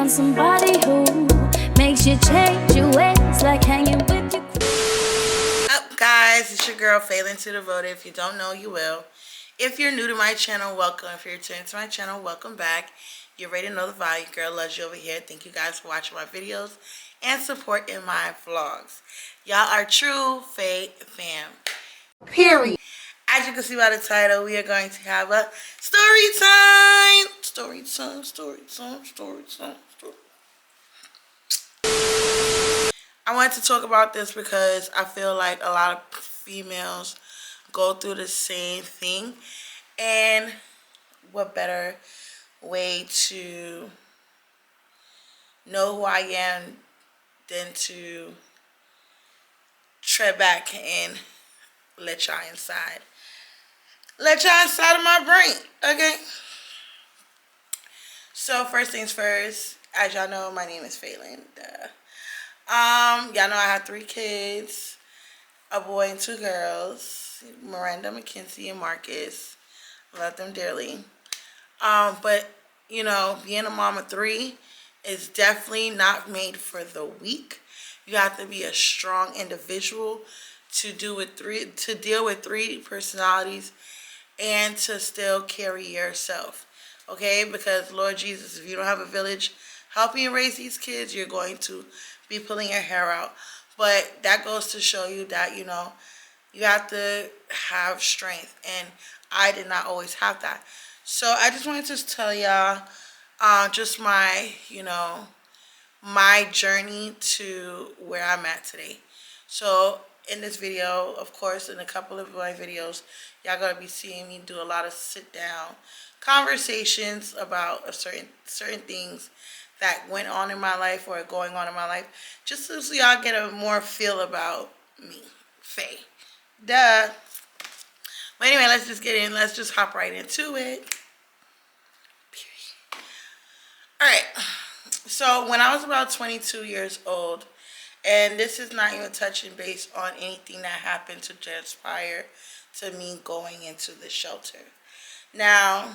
found somebody who makes you change your ways, like hanging with your. Up, guys, it's your girl Phelan to Devoted. If you don't know, you will. If you're new to my channel, welcome. If you're returning to my channel, welcome back. You already know the value. Girl loves you over here. Thank you guys for watching my videos and supporting my vlogs. Y'all are true Faye fam. Period. As you can see by the title, we are going to have a story time. Story time, story time, story time, story. I wanted to talk about this because I feel like a lot of females go through the same thing, and what better way to know who I am than to tread back and let y'all inside. Let y'all inside of my brain, okay? So first things first, as y'all know, my name is Phelan. Y'all know I have 3 kids, a boy and 2 girls, Miranda, Mackenzie, and Marcus. Love them dearly. But you know, being a mom of 3 is definitely not made for the weak. You have to be a strong individual to deal with 3 personalities and to still carry yourself. Okay? Because Lord Jesus, if you don't have a village helping you raise these kids, you're going to be pulling your hair out. But that goes to show you that, you know, you have to have strength, and I did not always have that. So I just wanted to tell y'all just my, you know, my journey to where I'm at today. So in this video, of course, in a couple of my videos, y'all gonna be seeing me do a lot of sit down conversations about certain things that went on in my life or going on in my life, just so y'all get a more feel about me, Faye. Duh. But anyway, let's just get in. Let's just hop right into it. All right. So when I was about 22 years old, and this is not even touching base on anything that happened to transpire to me going into the shelter. Now,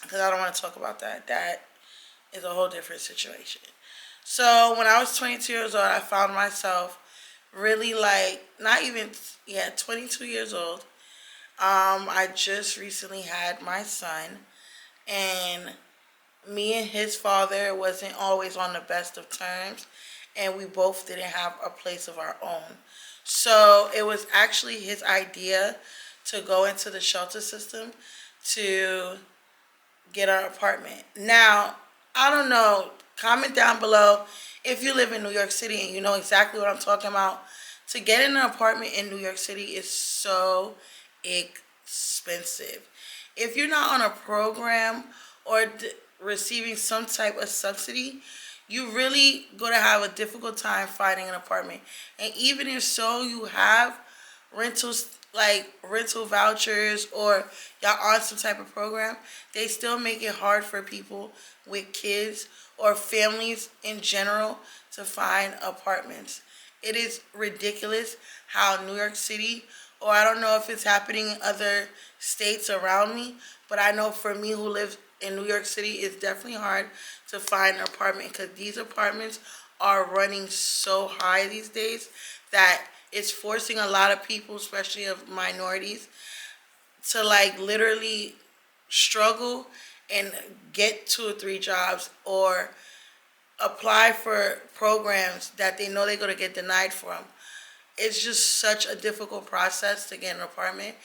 because I don't want to talk about that. That is a whole different situation. So when I was 22 years old, I found myself really like, not even, 22 years old. I just recently had my son, and me and his father wasn't always on the best of terms, and we both didn't have a place of our own. So it was actually his idea to go into the shelter system to get our apartment. Now, I don't know, comment down below if you live in New York City and you know exactly what I'm talking about. To get in an apartment in New York City is so expensive. If you're not on a program or receiving some type of subsidy, you really going to have a difficult time finding an apartment. And even if so, you have rentals, like rental vouchers, or y'all on some type of program, they still make it hard for people with kids or families in general to find apartments. It is ridiculous how New York City, or I don't know if it's happening in other states around me, but I know for me who lives in New York City, it's definitely hard to find an apartment, because these apartments are running so high these days that it's forcing a lot of people, especially of minorities, to like literally struggle and get 2 or 3 jobs or apply for programs that they know they're going to get denied from. It's just such a difficult process to get an apartment,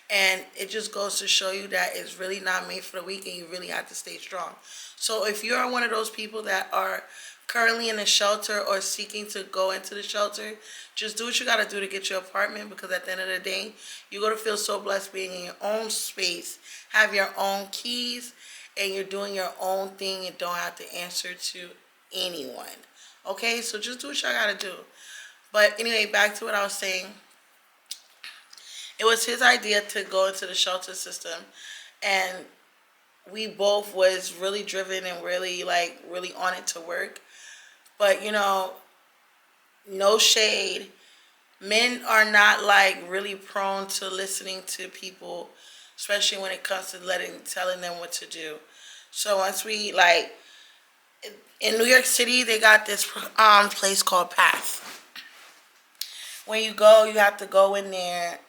and it just goes to show you that it's really not made for the weak, and you really have to stay strong. So if you're one of those people that are currently in a shelter or seeking to go into the shelter, just do what you got to do to get your apartment, because at the end of the day, you're going to feel so blessed being in your own space, have your own keys, and you're doing your own thing and don't have to answer to anyone. Okay, so just do what y'all got to do. But anyway, back to what I was saying. It was his idea to go into the shelter system, and we both was really driven and really on it to work. But you know, no shade, men are not like really prone to listening to people, especially when it comes to telling them what to do. So once we In New York City, they got this place called Path. When you go, you have to go in there.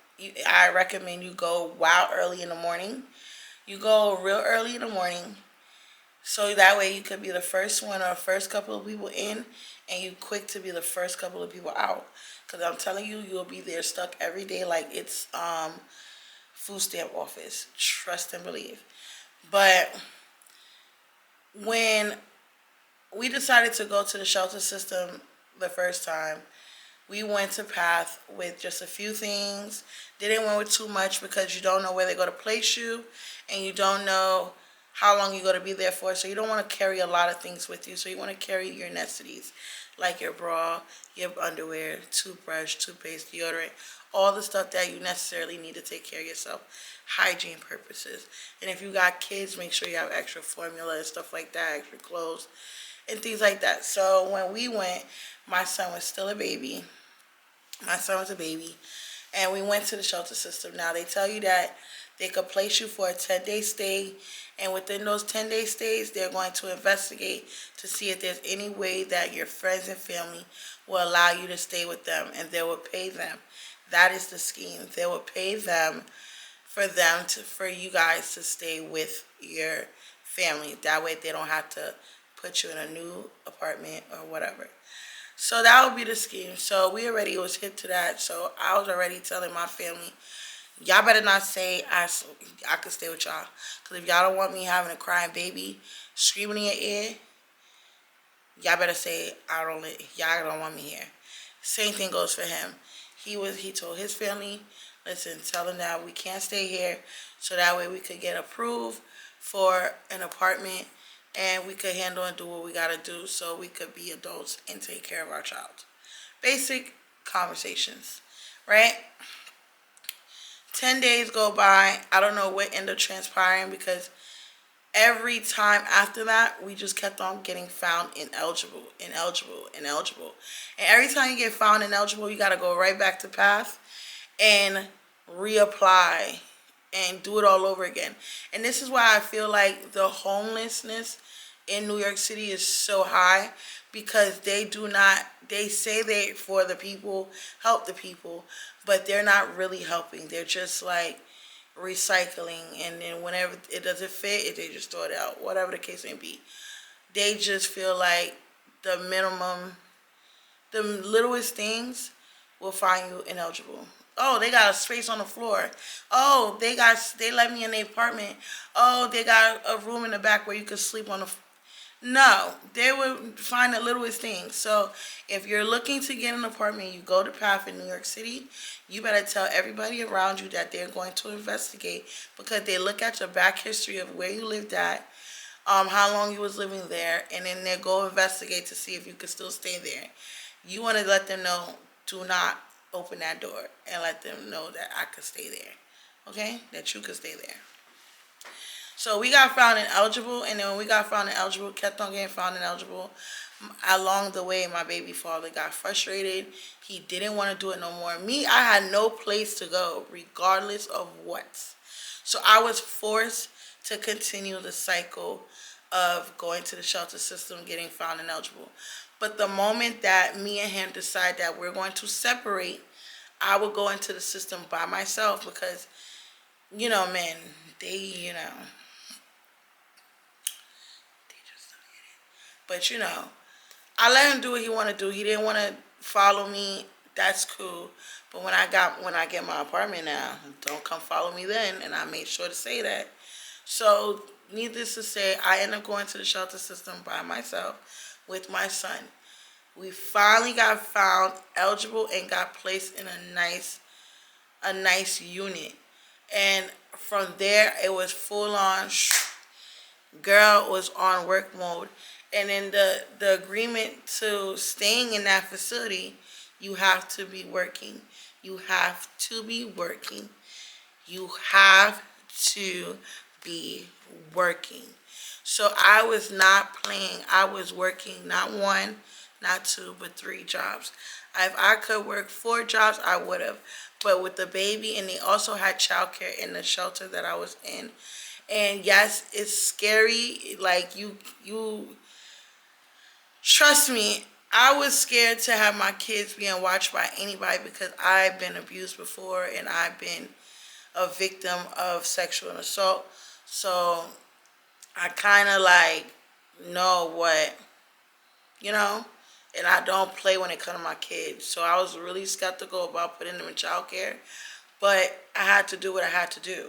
I recommend you go wild early in the morning. You go real early in the morning, so that way you could be the first one or first couple of people in, and you quick to be the first couple of people out. Cause I'm telling you, you'll be there stuck every day like it's food stamp office. Trust and believe. But when we decided to go to the shelter system the first time, we went to Path with just a few things. Didn't went with too much because you don't know where they're going to place you, and you don't know how long you're going to be there for. So you don't want to carry a lot of things with you. So you want to carry your necessities, like your bra, your underwear, toothbrush, toothpaste, deodorant, all the stuff that you necessarily need to take care of yourself, hygiene purposes. And if you got kids, make sure you have extra formula and stuff like that, extra clothes and things like that. So when we went, my son was still a baby. My son was a baby. And we went to the shelter system. Now, they tell you that they could place you for a 10-day stay. And within those 10-day stays, they're going to investigate to see if there's any way that your friends and family will allow you to stay with them. And they will pay them. That is the scheme. They will pay them for you guys to stay with your family. That way they don't have to put you in a new apartment or whatever. So that would be the scheme. So we already was hip to that. So I was already telling my family, y'all better not say I could stay with y'all. Because if y'all don't want me having a crying baby screaming in your ear, y'all better say y'all don't want me here. Same thing goes for him. He told his family, listen, tell them that we can't stay here, so that way we could get approved for an apartment, and we could handle and do what we gotta do so we could be adults and take care of our child. Basic conversations, right? 10 days go by. I don't know what ended up transpiring because every time after that, we just kept on getting found ineligible. And every time you get found ineligible, you gotta go right back to Path and reapply and do it all over again. And this is why I feel like the homelessness in New York City is so high, because they say they for the people, help the people, but they're not really helping. They're just like recycling, and then whenever it doesn't fit, they just throw it out, whatever the case may be. They just feel like the littlest things will find you ineligible. Oh, they got a space on the floor. Oh, they let me in the apartment. Oh, they got a room in the back where you could sleep on the No, they would find the littlest things. So if you're looking to get an apartment, you go to Path in New York City, you better tell everybody around you that they're going to investigate, because they look at your back history of where you lived at, how long you was living there, and then they go investigate to see if you could still stay there. You want to let them know, do not open that door, and let them know that I could stay there. Okay? That you could stay there. So we got found ineligible, and then when we got found ineligible, kept on getting found ineligible. Along the way, my baby father got frustrated. He didn't want to do it no more. Me, I had no place to go, regardless of what. So I was forced to continue the cycle of going to the shelter system, getting found ineligible. But the moment that me and him decide that we're going to separate, I will go into the system by myself, because, men, they just don't get it. But, I let him do what he want to do. He didn't want to follow me. That's cool. But when I get my apartment now, don't come follow me then. And I made sure to say that. So, needless to say, I ended up going to the shelter system by myself with my son. We finally got found eligible and got placed in a nice unit. And from there, it was full on. Girl was on work mode. And in the agreement to staying in that facility, you have to be working. You have to be working. You have to be working. So I was not playing. I was working not one, not two, but 3 jobs. If I could work 4 jobs, I would have. But with the baby, and they also had childcare in the shelter that I was in. And yes, it's scary. Like Trust me, I was scared to have my kids being watched by anybody because I've been abused before and I've been a victim of sexual assault. So I kind of like know what, you know, and I don't play when it comes to my kids. So I was really skeptical about putting them in childcare, but I had to do what I had to do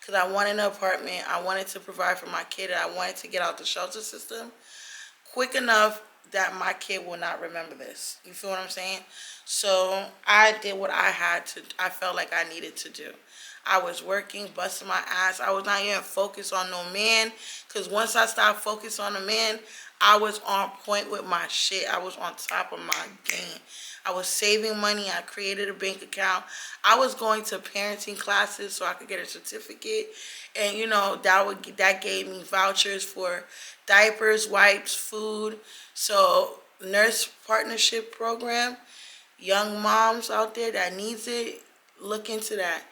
because I wanted an apartment. I wanted to provide for my kid, and I wanted to get out the shelter system quick enough that my kid will not remember this. You feel what I'm saying? So I did what I had to. I felt like I needed to do. I was working, busting my ass. I was not even focused on no man, because once I stopped focused on a man, I was on point with my shit. I was on top of my game. I was saving money. I created a bank account. I was going to parenting classes so I could get a certificate, and that gave me vouchers for diapers, wipes, food. So nurse partnership program, young moms out there that needs it, look into that.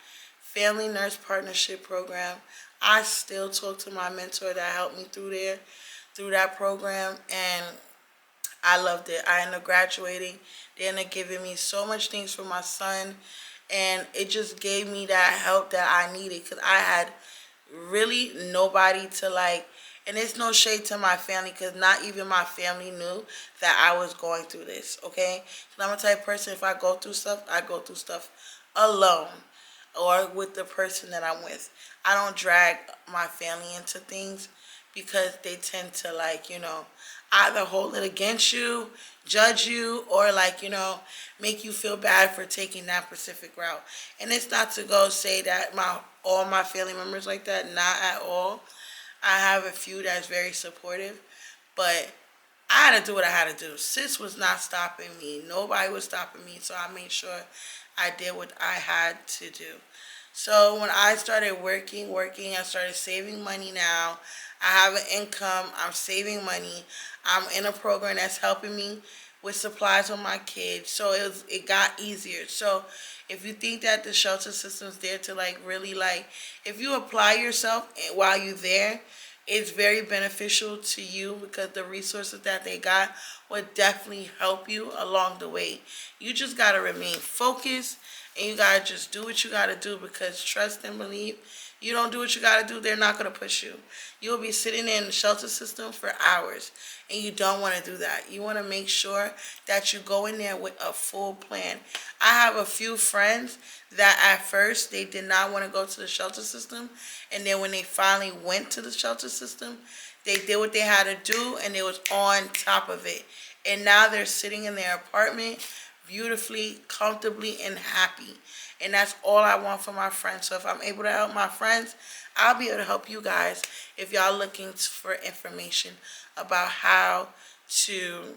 Family nurse partnership program. I still talk to my mentor that helped me through that program, and I loved it. I ended up graduating. They ended up giving me so much things for my son, and it just gave me that help that I needed because I had really nobody to like. And it's no shade to my family because not even my family knew that I was going through this, okay? 'Cause I'm a type of person, if I go through stuff, I go through stuff alone or with the person that I'm with. I don't drag my family into things because they tend to either hold it against you, judge you, or make you feel bad for taking that specific route. And it's not to go say that all my family members like that, not at all. I have a few that's very supportive, but I had to do what I had to do. Sis was not stopping me. Nobody was stopping me, so I made sure I did what I had to do. So when I started working, I started saving money now. I have an income. I'm saving money. I'm in a program that's helping me with supplies on my kids. So it got easier. So if you think that the shelter system's there to really if you apply yourself while you're there, it's very beneficial to you because the resources that they got would definitely help you along the way. You just got to remain focused, and you got to just do what you got to do because trust and believe, you don't do what you got to do, they're not going to push you. You'll be sitting in the shelter system for hours, and you don't want to do that. You want to make sure that you go in there with a full plan. I have a few friends that at first they did not want to go to the shelter system, and then when they finally went to the shelter system, they did what they had to do, and they was on top of it. And now they're sitting in their apartment beautifully, comfortably, and happy. And that's all I want for my friends. So if I'm able to help my friends, I'll be able to help you guys if y'all looking for information about how to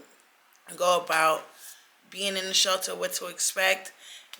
go about being in the shelter, what to expect.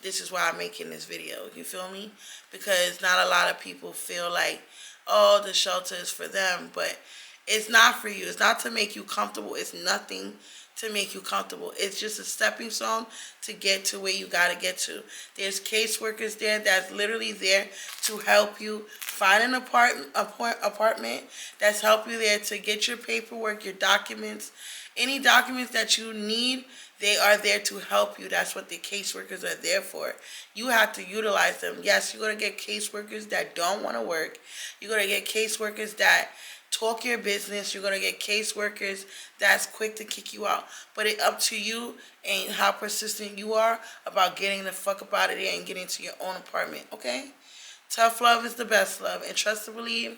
This is why I'm making this video. You feel me? Because not a lot of people feel like, oh, the shelter is for them. But it's not for you. It's not to make you comfortable. It's nothing to make you comfortable. It's just a stepping stone to get to where you got to get to. There's caseworkers there that's literally there to help you find an apartment that's help you there to get your paperwork, your documents, any documents that you need. They are there to help you. That's what the caseworkers are there for. You have to utilize them. Yes, you're going to get caseworkers that don't want to work. You're going to get caseworkers that talk your business. You're going to get caseworkers that's quick to kick you out. But it's up to you and how persistent you are about getting the fuck up out of there and getting to your own apartment, okay? Tough love is the best love. And trust to believe,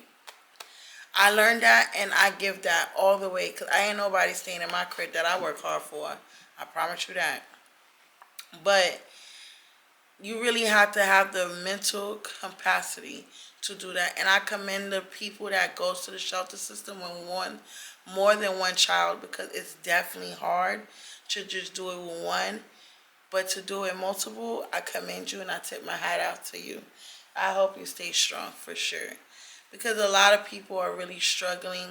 I learned that and I give that all the way because I ain't nobody staying in my crib that I work hard for. I promise you that. But you really have to have the mental capacity to do that. And I commend the people that goes to the shelter system with more than one child because it's definitely hard to just do it with one. But to do it multiple, I commend you and I tip my hat out to you. I hope you stay strong for sure. Because a lot of people are really struggling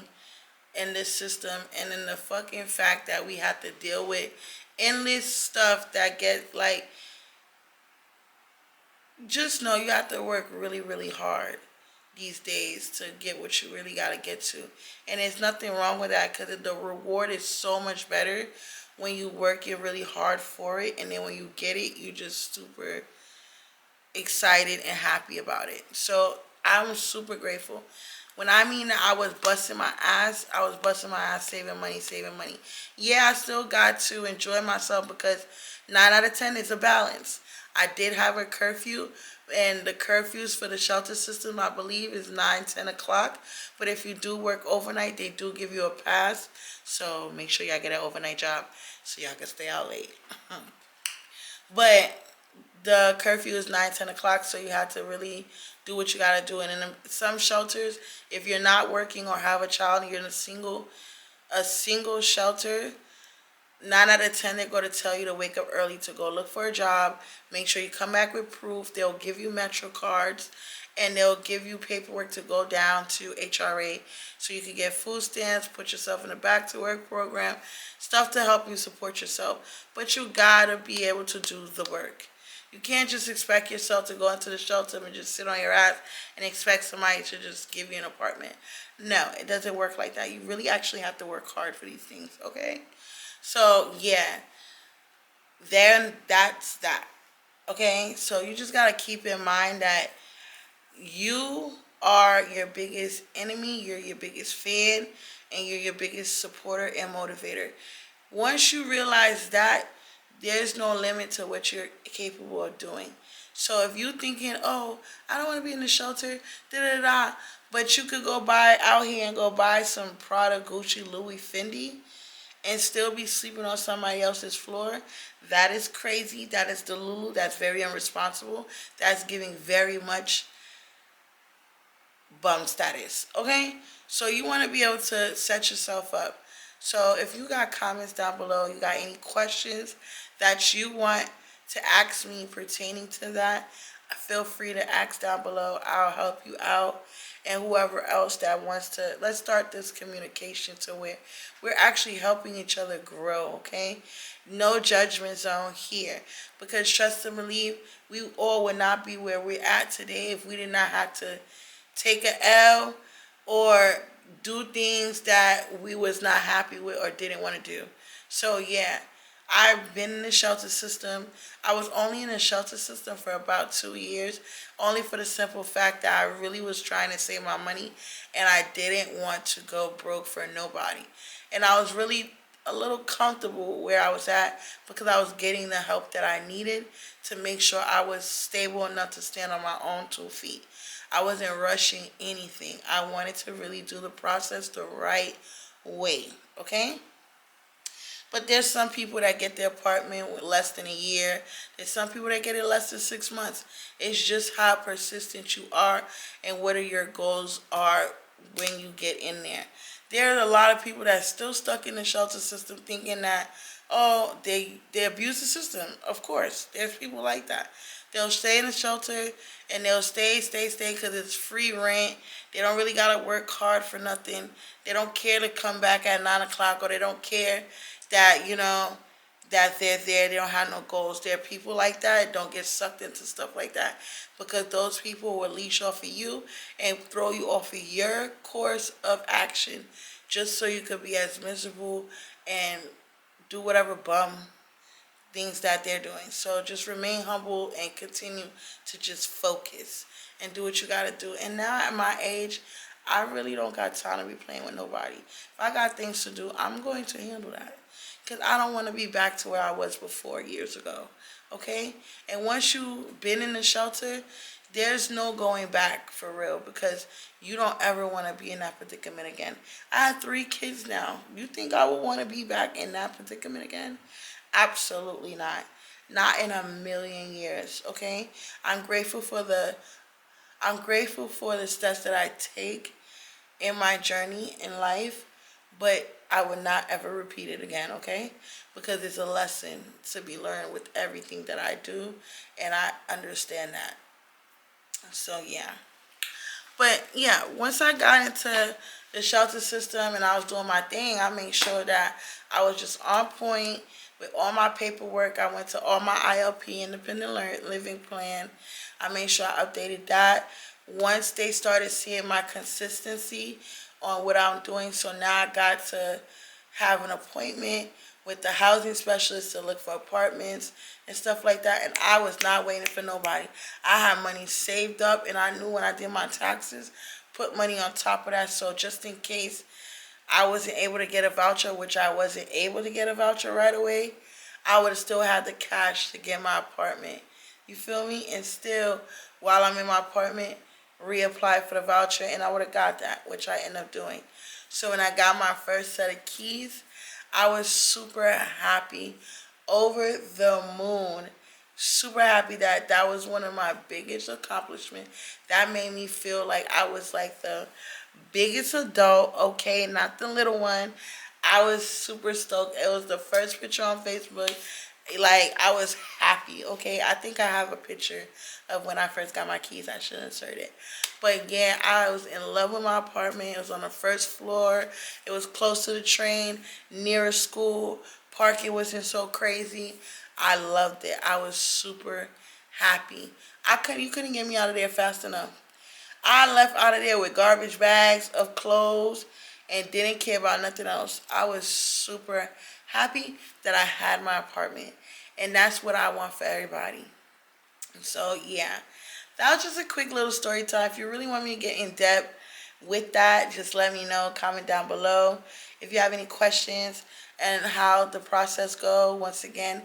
in this system, and in the fucking fact that we have to deal with endless stuff that get just know you have to work really, really hard these days to get what you really got to get to. And there's nothing wrong with that because the reward is so much better when you work it really hard for it. And then when you get it, you just super excited and happy about it. So I'm super grateful. When I mean that I was busting my ass, I was busting my ass saving money, saving money. Yeah, I still got to enjoy myself because 9 out of 10 is a balance. I did have a curfew, and the curfews for the shelter system, I believe, is 9, 10 o'clock. But if you do work overnight, they do give you a pass. So make sure y'all get an overnight job so y'all can stay out late. But the curfew is 9, 10 o'clock, so you have to really do what you got to do. And in some shelters, if you're not working or have a child and you're in a single shelter, 9 out of 10, they're going to tell you to wake up early to go look for a job. Make sure you come back with proof. They'll give you Metro cards, and they'll give you paperwork to go down to HRA so you can get food stamps, put yourself in a back to work program, stuff to help you support yourself. But you got to be able to do the work. You can't just expect yourself to go into the shelter and just sit on your ass and expect somebody to just give you an apartment. No, it doesn't work like that. You really actually have to work hard for these things, okay? So, yeah, then that's that, okay? So you just got to keep in mind that you are your biggest enemy, you're your biggest fan, and you're your biggest supporter and motivator. Once you realize that, there's no limit to what you're capable of doing. So if you're thinking, oh, I don't want to be in the shelter, da-da-da, but you could go buy out here and go buy some Prada, Gucci, Louis, Fendi, and still be sleeping on somebody else's floor, that is crazy. That is delulu. That's very irresponsible. That's giving very much bum status, okay? So you want to be able to set yourself up. So if you got comments down below, you got any questions that you want to ask me pertaining to that, feel free to ask down below. I'll help you out. And whoever else that wants to, let's start this communication to where we're actually helping each other grow, okay? No judgment zone here. Because trust and believe, we all would not be where we're at today if we did not have to take a L or do things that we was not happy with or didn't want to do. So yeah, I've been in the shelter system. I was only in the shelter system for about 2 years, only for the simple fact that I really was trying to save my money and I didn't want to go broke for nobody. And I was really a little comfortable where I was at because I was getting the help that I needed to make sure I was stable enough to stand on my own 2 feet. I wasn't rushing anything. I wanted to really do the process the right way, okay? But there's some people that get their apartment with less than a year. There's some people that get it less than 6 months. It's just how persistent you are and what are your goals are when you get in there. There are a lot of people that's still stuck in the shelter system thinking that, oh, they abuse the system. Of course, there's people like that. They'll stay in the shelter and they'll stay because it's free rent. They don't really got to work hard for nothing. They don't care to come back at 9 o'clock, or they don't care that, that they're there. They don't have no goals. There are people like that. Don't get sucked into stuff like that, because those people will leash off of you and throw you off of your course of action just so you could be as miserable and do whatever bum things that they're doing. So just remain humble and continue to just focus and do what you got to do. And now at my age, I really don't got time to be playing with nobody. If I got things to do, I'm going to handle that, because I don't want to be back to where I was before years ago, okay? And once you've been in the shelter, there's no going back for real, because you don't ever want to be in that predicament again. I have 3 kids now. You think I would want to be back in that predicament again? Absolutely not. Not in a million years, okay? I'm grateful for the steps that I take in my journey in life, but I would not ever repeat it again, okay? Because it's a lesson to be learned with everything that I do, and I understand that. So yeah. But yeah, once I got into the shelter system and I was doing my thing, I made sure that I was just on point with all my paperwork. I went to all my ILP, independent living plan. I made sure I updated that once they started seeing my consistency on what I'm doing, so now I got to have an appointment with the housing specialist to look for apartments and stuff like that. And I was not waiting for nobody. I had money saved up, and I knew when I did my taxes, put money on top of that. So just in case I wasn't able to get a voucher, which I wasn't able to get a voucher right away, I would have still had the cash to get my apartment. You feel me? And still, while I'm in my apartment, reapply for the voucher, and I would have got that, which I ended up doing. So when I got my first set of keys, I was super happy, over the moon, super happy that that was one of my biggest accomplishments. That made me feel like I was like the biggest adult, okay, not the little one. I was super stoked. It was the first picture on Facebook. Like, I was happy, okay? I think I have a picture of when I first got my keys. I should insert it. But yeah, I was in love with my apartment. It was on the first floor. It was close to the train, near a school. Parking wasn't so crazy. I loved it. I was super happy. You couldn't get me out of there fast enough. I left out of there with garbage bags of clothes and didn't care about nothing else. I was super happy that I had my apartment. And that's what I want for everybody. So, yeah. That was just a quick little story time. If you really want me to get in depth with that, just let me know. Comment down below. If you have any questions and how the process go, once again,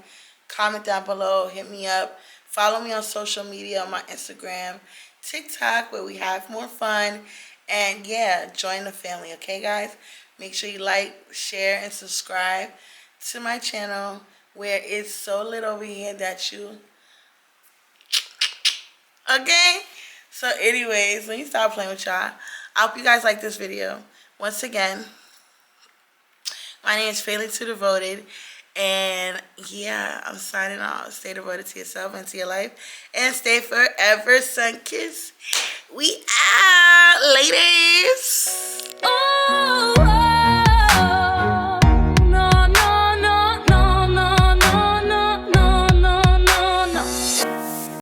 comment down below. Hit me up. Follow me on social media, on my Instagram, TikTok, where we have more fun. And yeah, join the family, okay, guys? Make sure you like, share, and subscribe to my channel, where it's so lit over here that you... Okay? So anyways, let me stop playing with y'all. I hope you guys like this video. Once again, my name is Fairly Too Devoted. And yeah, I'm signing off. Stay devoted to yourself and to your life. And stay forever sun-kissed. We out, ladies. Ooh.